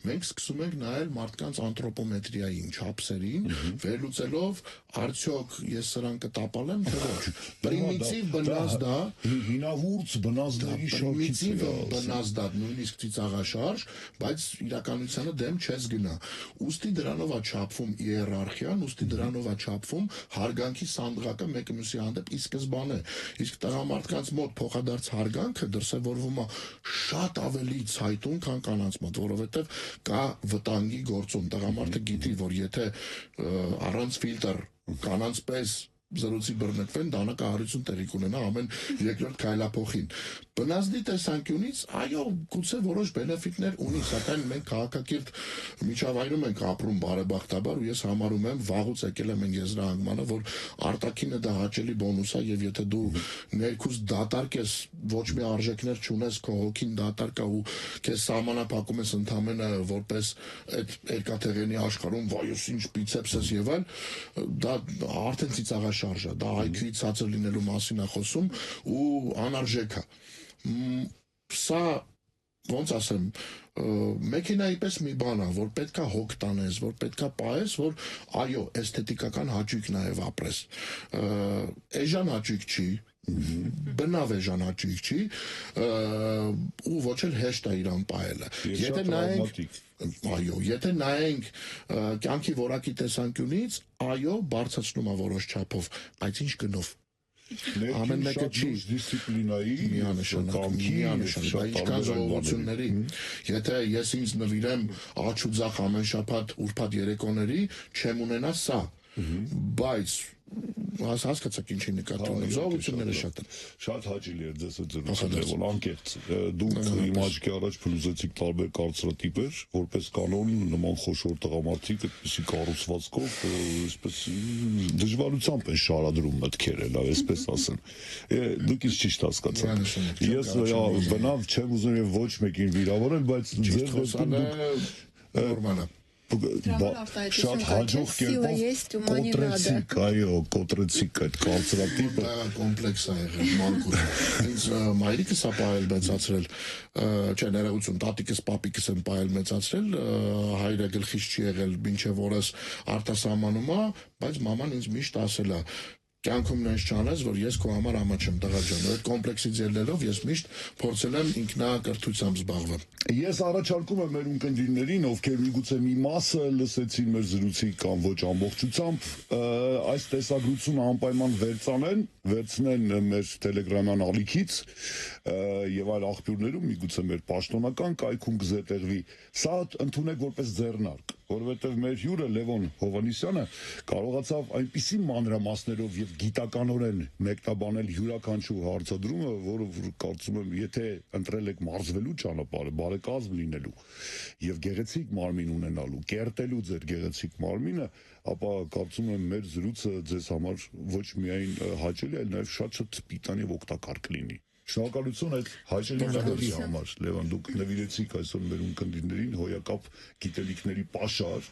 Մենք սկսում ենք նայել մարդկանց անթրոպոմետրիային չափսերին, վերլուծելով արդյոք ես սրան կտապալեմ թե ոչ։ Պրիմիտիվ բնազդա, հինավուրց բնազդների շարքից է, բնազդատ, նույնիսկ ծիծաղաշարժ, բայց իրականությանը դեմ չես գնա։ Ուստի դրանով է չափվում իերարխիան, ուստի դրանով է չափվում հարգանքի սանդղակը մեկը մյուսի հանդեպ ի սկզբանե։ Իսկ տղամարդկանց մոտ փոխադարձ հարգանքը դրսևորվում է շատ ավելի ցայտուն, քան կանանց մոտ, որովհետև կա վտանգի գործում։ Տղամարդը գիտի, որ եթե առանց ֆիլտր կանանց պես զրույցի բռնկվեն, դանակահարություն տեղի կունենա ամեն երկրորդ քայլափոխին։ Բնազդի տեսանկյունից, այո, գուցե որոշ բենեֆիտներ ունի, սակայն մենք քաղաքակիրթ միջավայրում ենք ապրում բարեբախտաբար, ու ես համարում եմ, վաղուց եկել եմ այն եզրահանգմանը, որ արտաքինը դա հաճելի բոնուս է, եւ եթե դու ներքուս դատարկ ես, ոչ մի արժեքներ չունես, քո հոգին դատարկ է ու քեզ սահմանափակում ես ընդամենը որպես այդ երկաթեղենի աշխարհում, վայ, ինչ բիցեպս ես եւ այլ, դա արդեն ծիծաղաշարժ է, դա IQ-ի ցածր լինելու մասին է խոսում ու անարժեք է։ Սա ոնց ասեմ, մեքենայի պես մի բան է, որ պետքա հոգ տանես, որ պետքա պահես, որ այո, էսթետիկական հաճույք նաև ապրես։ Էժան հաճույք չի, բնավ էժան հաճույք չի, ու ոչ էլ հեշտ է իրան պահելը։ Եթե նայենք, այո, եթե նայենք կյանքի որակի տեսանկյունից, այո, բարձրացնում է որոշ չափով, բայց ինչ գնով։ Ամեն մեկը չի դիսցիպլինայի միանշանակ, ինչքան ժողովությունների, եթե ես ինձ նվիրեմ աչ ու ձախ ամեն շաբաթ ուրբաթ երեկոների, չեմ ունենա սա, բայց հասկացաք ինչի նկատի ունեմ, ժողովությունները շատ են։ Շատ հաճելի էր ձեզ այդ զրույցը, անկեղծ, դուք իմ աչքի առաջ փլուզեցիք տարբեր կարծրատիպեր, որպես կանոն նման խոշոր տղամարդիկ այդպիսի կառուցվածքով, այսպես դժվարությամբ են շարադրում մտքերը, լավ, այսպես ասեմ։ Դուք ինձ ճիշտ հասկացաք։ Ես բնավ չեմ ուզում եւ ոչ մեկին վիրավորել, բայց ձեր դեպքում դուք նորմալ է։ Շատ հաջող կերպով կոտրեցիք, այո, կոտրեցիք այդ կարծրատիպը։ Դա կոմպլեքս է եղել, մանկուր։ Ինձ մայրիկս է պահել մեծացրել, չէ, ներողություն, տատիկս, պապիկս են պահել մեծացրել, հայրը գլխից չի եղել, մինչև օրս արտասահմանում է, բայց մաման ինձ միշտ ասել է. կյանքում նենց չանես, որ ես քո համար ամա չեմ, տղա ջան, այդ կոմպլեքսից ելնելով ես միշտ փորձել եմ ինքնակրթությամբ զբաղվել։ Ես առաջարկում եմ մեր ունկնդիրներին, ովքեր միգուցե մի մասը լսեցին մեր զրույցի կամ ոչ ամբողջությամբ, այս տեսագրությունը անպայման վերցնեն մեր Telegram-յան ալիքից եւ այլ աղբյուրներում, միգուցե մեր պաշտոնական կայքում կզետեղվի, սա ընդունեք որպես ձեռնարկ, որովհետեւ մեր հյուրը Լևոն Հովհաննիսյանը կարողացավ այնպիսի մանրամասներով եւ գիտականորեն մեկնաբանել յուրաքանչյուր հարցադրումը, որը կարծում եմ, եթե ընտրել եք մարզվելու ճանապարհը, բարեկազմ լինելու եւ գեղեցիկ մարմին ունենալու, կերտելու ձեր գեղեցիկ մարմինը, ապա կարծում եմ մեր զրույցը ձեզ համար ոչ միայն հաճելի, այլ նաեւ շատ պիտան եւ օգտակար կլինի։ Շնորհակալություն այդ հաճելի նվերի համար, Լևոն, դուք նվիրեցիք այսօր մեր ունկնդիրներին հոյակապ գիտելիքների պաշար,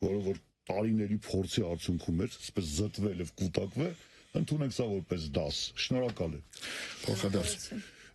որը որ տարիների փորձի արդյունքում էր, այսպես զտվել եւ կուտակվել, ընդունեք սա որպես դաս։ Շնորհակալ եմ։ Փոխադարձ։